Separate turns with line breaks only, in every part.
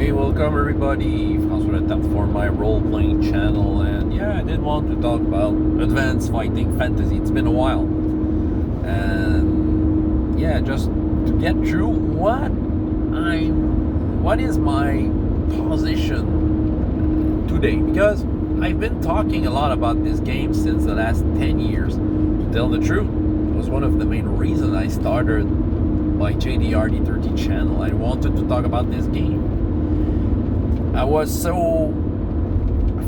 Hey, welcome everybody. François the Top for my role-playing channel, and yeah, I did want to talk about advanced fighting fantasy. It's been a while, and yeah, just to get through what is my position today, because I've been talking a lot about this game since the last 10 years. To tell the truth, it was one of the main reasons I started my D30 channel. I wanted to talk about this game. I was so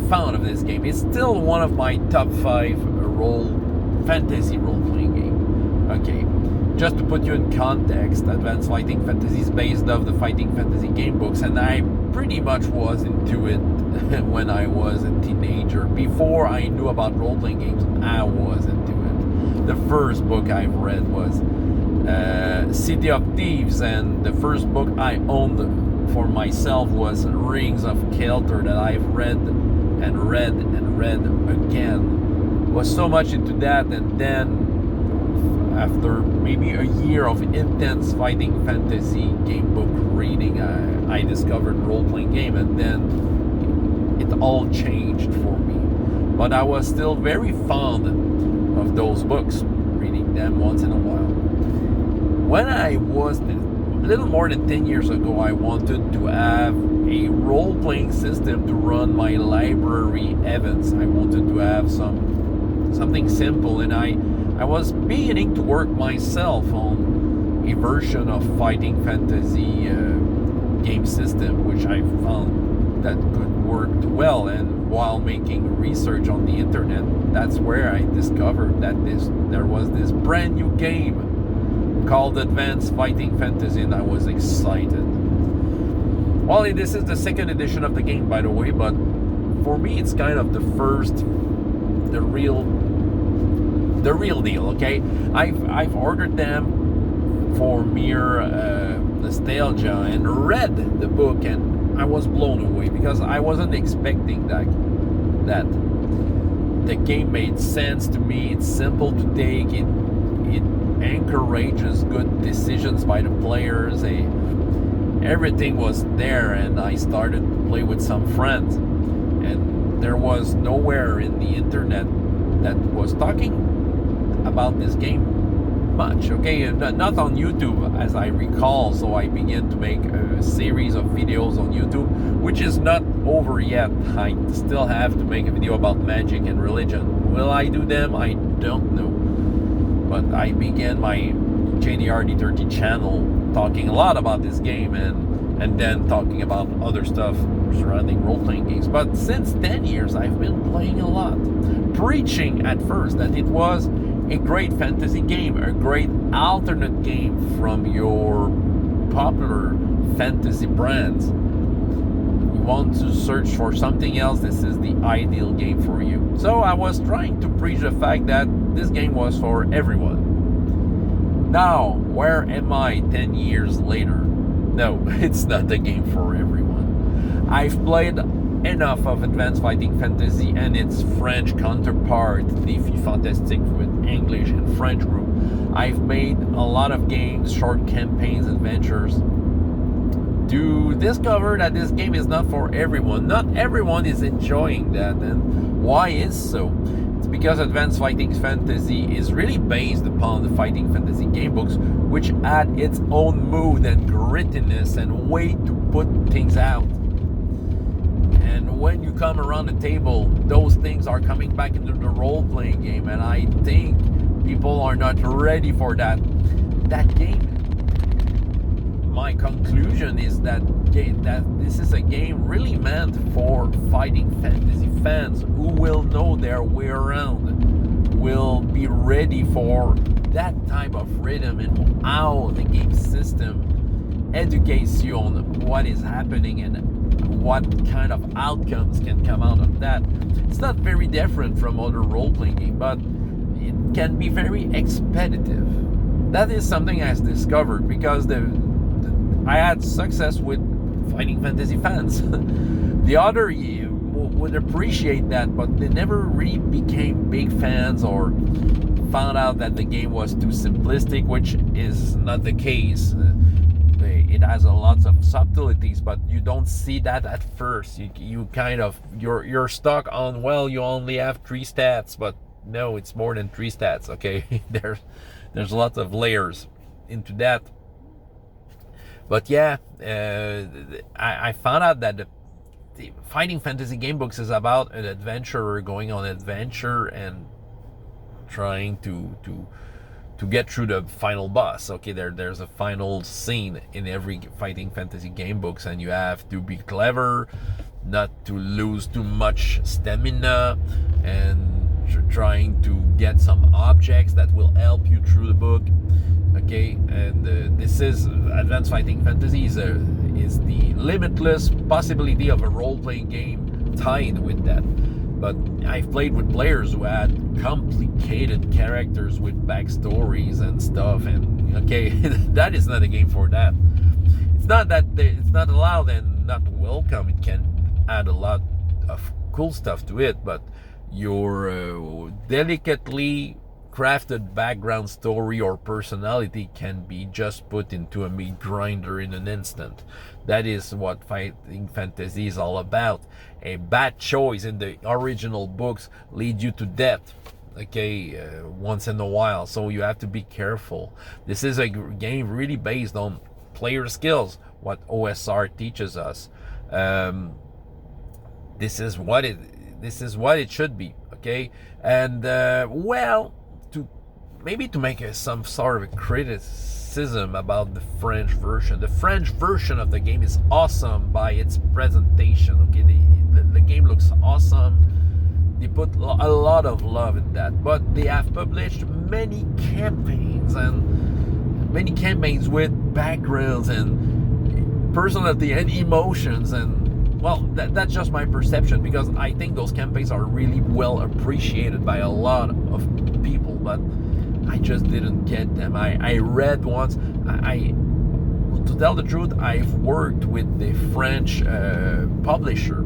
fond of this game. It's still one of my top 5 fantasy role-playing game. Okay, just to put you in context, Advanced Fighting Fantasy is based off the Fighting Fantasy game books, and I pretty much was into it when I was a teenager. Before I knew about role-playing games, I was into it. The first book I've read was City of Thieves, and the first book I owned for myself was Rings of Kelter, that I've read and read and read again. Was so much into that, and then after maybe a year of intense fighting fantasy game book reading, I discovered role-playing game, and then it all changed for me. But I was still very fond of those books, reading them once in a while. When I was a little more than 10 years ago, I wanted to have a role-playing system to run my library events. I wanted to have something simple, and I was beginning to work myself on a version of fighting fantasy game system, which I found that could work well. And while making research on the internet, that's where I discovered that there was this brand new game called Advanced Fighting Fantasy, and I was excited. Well, this is the second edition of the game, by the way, but for me it's kind of the real deal. Okay, I've ordered them for mere nostalgia and read the book, and I was blown away because I wasn't expecting that the game made sense to me. It's simple to take. It encourages good decisions by the players. Everything was there, and I started to play with some friends, and there was nowhere in the internet that was talking about this game much. Okay, not on YouTube as I recall, so I began to make a series of videos on YouTube, which is not over yet. I still have to make a video about magic and religion. Will I do them? I don't know. But I began my D30 channel talking a lot about this game, and then talking about other stuff surrounding role-playing games. But since 10 years, I've been playing a lot, preaching at first that it was a great fantasy game, a great alternate game from your popular fantasy brands. You want to search for something else, this is the ideal game for you. So I was trying to preach the fact that this game was for everyone. Now, where am I 10 years later? No, it's not a game for everyone. I've played enough of Advanced Fighting Fantasy and its French counterpart, Défi Fantastique, with English and French group. I've made a lot of games, short campaigns, adventures, to discover that this game is not for everyone. Not everyone is enjoying that, and why is so? It's because Advanced Fighting Fantasy is really based upon the Fighting Fantasy game books, which add its own mood and grittiness and way to put things out. And when you come around the table, those things are coming back into the role-playing game, and I think people are not ready for that game. My conclusion is that this is a game really meant for fighting fantasy fans who will know their way around, will be ready for that type of rhythm and how the game system educates you on what is happening and what kind of outcomes can come out of that. It's not very different from other role-playing games, but it can be very expeditive. That is something I discovered because I had success with fighting fantasy fans. The other would appreciate that, but they never really became big fans or found out that the game was too simplistic, which is not the case. It has a lot of subtleties, but you don't see that at first. You kind of you're stuck on, well, you only have 3 stats, but no, it's more than 3 stats. Okay, there's lots of layers into that. But yeah, I found out that the fighting fantasy game books is about an adventurer going on an adventure and trying to get through the final boss. Okay, there's a final scene in every fighting fantasy game books, and you have to be clever, not to lose too much stamina, and trying to get some objects that will help you through the book. Okay, and this is Advanced Fighting Fantasy is the limitless possibility of a role-playing game tied with that. But I've played with players who had complicated characters with backstories and stuff, and okay, that is not a game for that. It's not that it's not allowed and not welcome. It can add a lot of cool stuff to it, but your delicately crafted background story or personality can be just put into a meat grinder in an instant. That is what fighting fantasy is all about. A bad choice in the original books lead you to death, okay, once in a while, so you have to be careful. This is a game really based on player skills, what OSR teaches us. This is what it should be, okay? And well, to make some sort of a criticism about the French version. The French version of the game is awesome by its presentation. Okay, the game looks awesome. They put a lot of love in that, but they have published many campaigns with backgrounds and personality and emotions, and well, that's just my perception, because I think those campaigns are really well appreciated by a lot of people, but I just didn't get them. I read once. To tell the truth, I've worked with the French publisher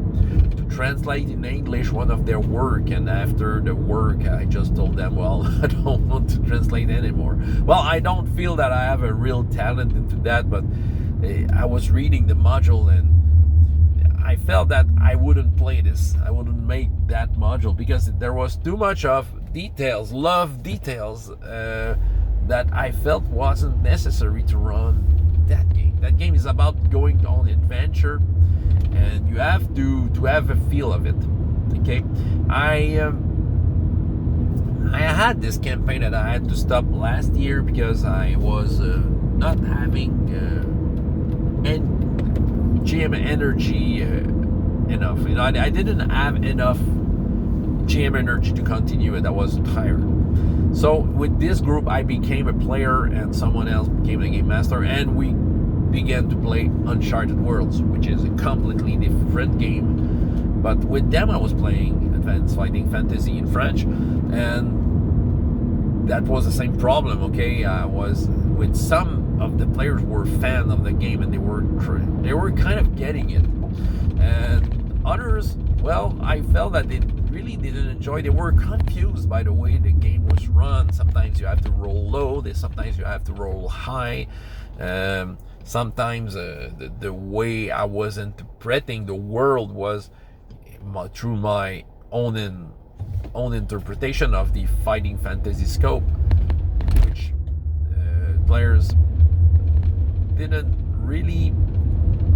to translate in English one of their work, and after the work, I just told them, well, I don't want to translate anymore. Well, I don't feel that I have a real talent into that, but I was reading the module and I felt that I wouldn't play this. I wouldn't make that module because there was too much of details, love details, that I felt wasn't necessary to run that game. That game is about going on adventure, and you have to have a feel of it. Okay, I had this campaign that I had to stop last year because I was not having GM energy enough. You know, I didn't have enough GM energy to continue it. I was tired. So with this group, I became a player and someone else became the game master, and we began to play Uncharted Worlds, which is a completely different game. But with them, I was playing Advanced Fighting Fantasy in French, and that was the same problem. Okay, I was with some of the players were fan of the game, and they were kind of getting it, and others, well, I felt that they really didn't enjoy. They were confused by the way the game was run. Sometimes you have to roll low, sometimes you have to roll high. Sometimes the way I was interpreting the world was through my own interpretation of the fighting fantasy scope, which players didn't really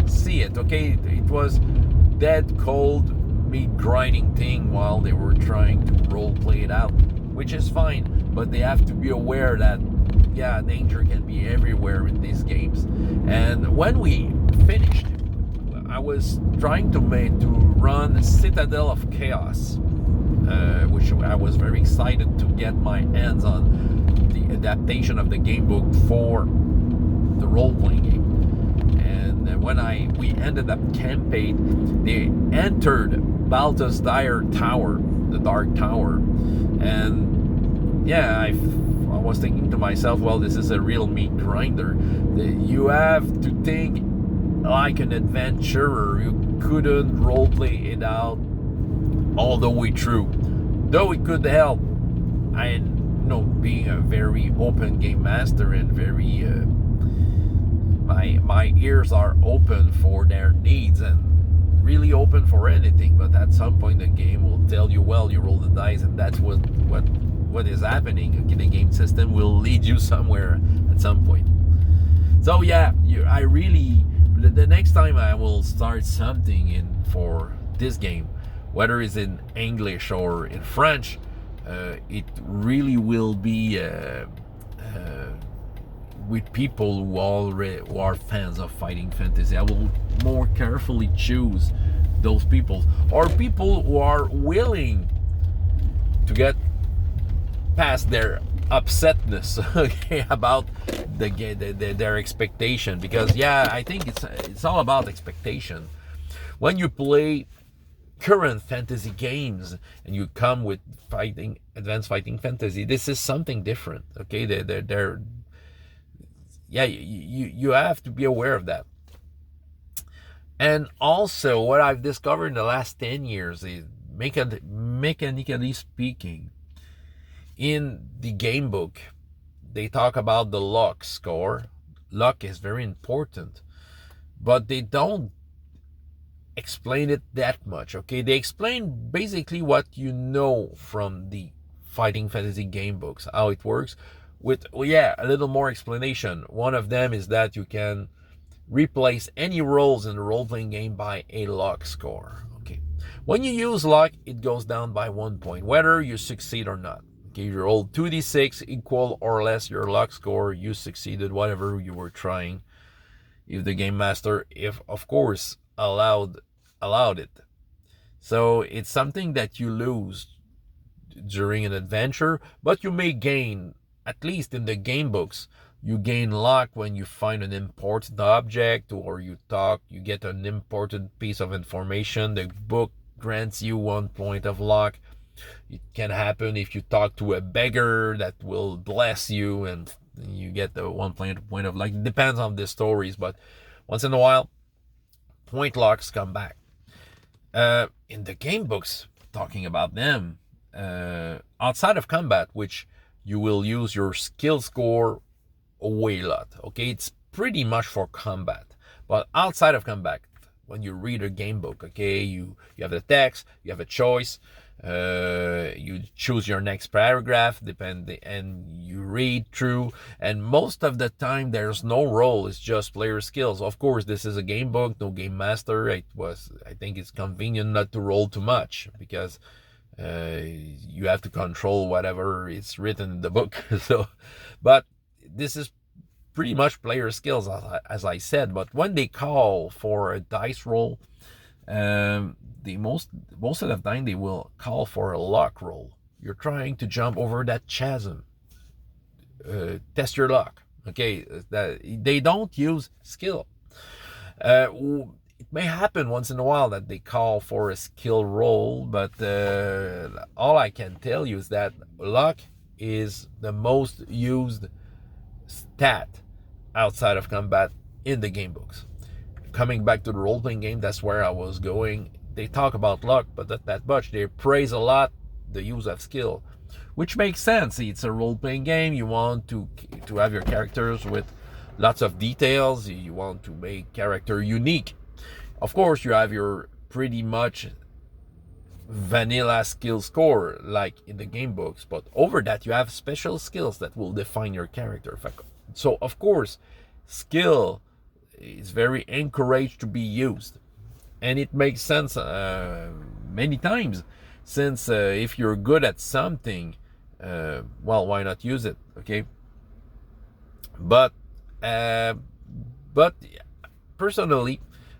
see it. Okay, it was dead cold meat grinding thing while they were trying to role play it out, which is fine, but they have to be aware that yeah, danger can be everywhere in these games. And when we finished, I was trying to run Citadel of Chaos, which I was very excited to get my hands on the adaptation of the game book for the role-playing game. And when we ended up campaign, they entered Balthus Dire Tower, the Dark Tower, and yeah, I was thinking to myself, well, this is a real meat grinder. You have to think like an adventurer. You couldn't roleplay it out all the way through, though it could help. Being a very open game master and very my ears are open for their needs and really open for anything. But at some point, the game will tell you, well, you roll the dice, and that's what is happening. Okay, the game system will lead you somewhere at some point. So yeah, I really, the next time I will start something in for this game, whether it's in English or in French, it really will be with people who are fans of fighting fantasy. I will more carefully choose those people, or people who are willing to get past their upsetness, okay, about their expectation. Because yeah, I think it's all about expectation. When you play current fantasy games and you come with advanced fighting fantasy, this is something different. Okay, they're yeah, you have to be aware of that. And also, what I've discovered in the last 10 years is, mechanically speaking, in the game book, they talk about the luck score. Luck is very important, but they don't explain it that much. Okay, they explain basically what you know from the fighting fantasy game books, how it works, with a little more explanation. One of them is that you can replace any rolls in the role-playing game by a luck score. Okay, when you use luck, it goes down by 1 point, whether you succeed or not. Okay, you roll 2d6, equal or less your luck score, you succeeded, whatever you were trying. If the game master, if of course allowed it. So it's something that you lose during an adventure, but you may gain, at least in the game books, you gain luck when you find an important object, or you get an important piece of information. The book grants you 1 point of luck. It can happen if you talk to a beggar that will bless you, and you get the 1 point of luck. It depends on the stories, but once in a while, point lucks come back. In the game books, talking about them, outside of combat, which you will use your skill score way a lot. Okay, it's pretty much for combat. But outside of combat, when you read a game book, okay, you have the text, you have a choice, you choose your next paragraph, and you read through, and most of the time there's no role, it's just player skills. Of course, this is a game book, no game master. I think it's convenient not to roll too much, because you have to control whatever is written in the book. So, but this is pretty much player skills, as I said. But when they call for a dice roll, most of the time they will call for a luck roll. You're trying to jump over that chasm. Test your luck. Okay, they don't use skill. It may happen once in a while that they call for a skill roll, but all I can tell you is that luck is the most used stat outside of combat in the game books. Coming back to the role-playing game, that's where I was going. They talk about luck, but not that much. They praise a lot the use of skill, which makes sense. It's a role-playing game. You want to have your characters with lots of details. You want to make character unique. Of course, you have your pretty much vanilla skill score like in the game books, but over that you have special skills that will define your character. So of course, skill is very encouraged to be used, and it makes sense many times, since if you're good at something, well, why not use it? Okay, but personally,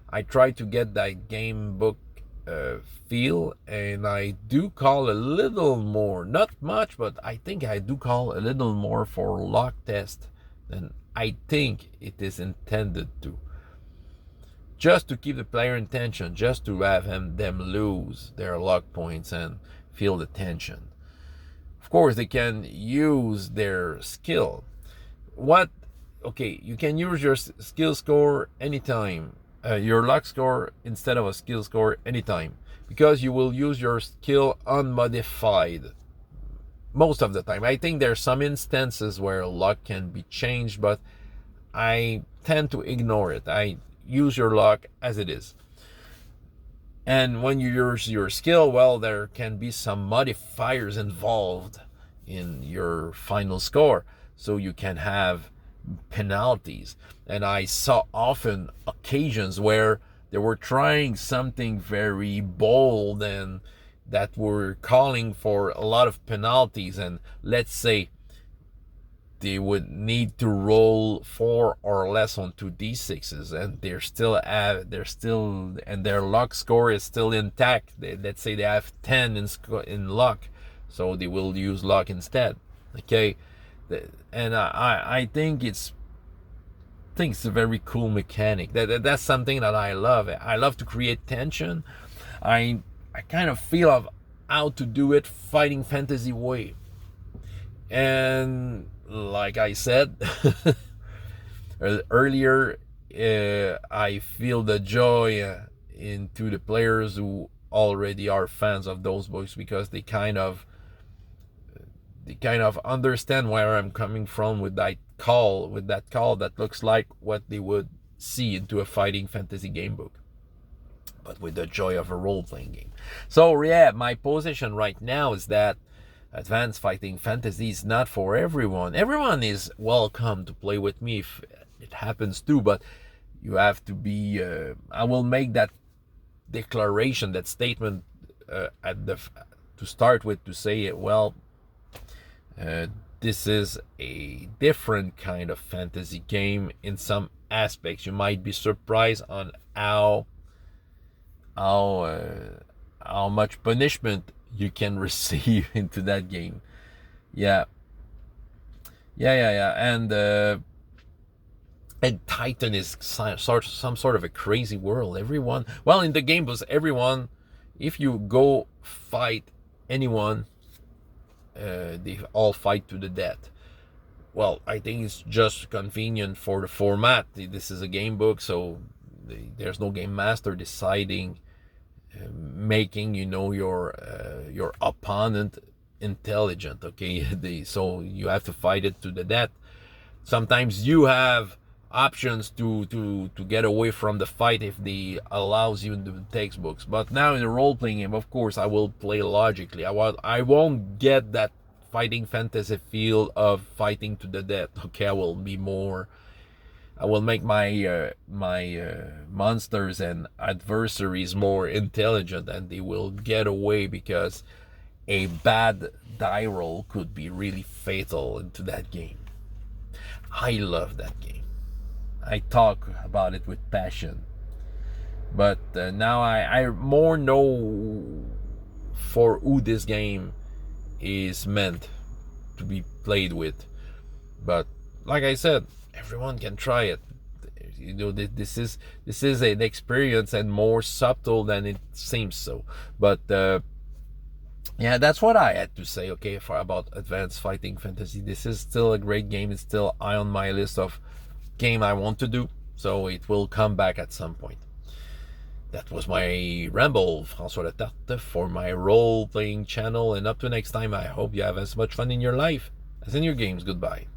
I try to get that game book feel, and I do call a little more, not much, but I think I do call a little more for luck test than I think it is intended to. Just to keep the player in tension, just to have them lose their luck points and feel the tension. Of course, they can use their skill. Okay, you can use your skill score anytime. Your luck score instead of a skill score anytime, because you will use your skill unmodified most of the time. I think there's some instances where luck can be changed, but I tend to ignore it. I use your luck as it is. And when you use your skill, well, there can be some modifiers involved in your final score. So you can have penalties. And I saw often occasions where they were trying something very bold and that were calling for a lot of penalties. And let's say they would need to roll 4 or less on 2d6s, and and their luck score is still intact. Let's say they have 10 in luck, so they will use luck instead. Okay, and I think it's a very cool mechanic. That's something that I love. I love to create tension. I kind of feel of how to do it fighting fantasy way. And like I said earlier, I feel the joy into the players who already are fans of those books, because they kind of understand where I'm coming from with that call that looks like what they would see into a fighting fantasy game book, but with the joy of a role-playing game. So yeah, my position right now is that advanced fighting fantasy is not for everyone. Everyone is welcome to play with me if it happens to, but you have to be I will make that declaration, that statement to start with, to say it, well, this is a different kind of fantasy game in some aspects. You might be surprised on how much punishment you can receive into that game. Yeah. And Titan is some sort of a crazy world. Everyone, well, in the game was everyone, if you go fight anyone, they all fight to the death. Well, I think it's just convenient for the format. This is a game book, so there's no game master deciding, making your opponent intelligent. Okay, so you have to fight it to the death. Sometimes you have options to get away from the fight if they allows you in the textbooks. But now in a role-playing game, of course, I will play logically. I won't get that fighting fantasy feel of fighting to the death. Okay, I will make my monsters and adversaries more intelligent, and they will get away, because a bad die roll could be really fatal into that game. I love that game. I talk about it with passion. But now I more know for who this game is meant to be played with. But like I said, everyone can try it. This is an experience, and more subtle than it seems. So, but yeah, that's what I had to say. Okay, about advanced fighting fantasy. This is still a great game. It's still high on my list of game I want to do. So it will come back at some point. That was my ramble, François Letarte, for my role-playing channel. And up to next time, I hope you have as much fun in your life as in your games. Goodbye.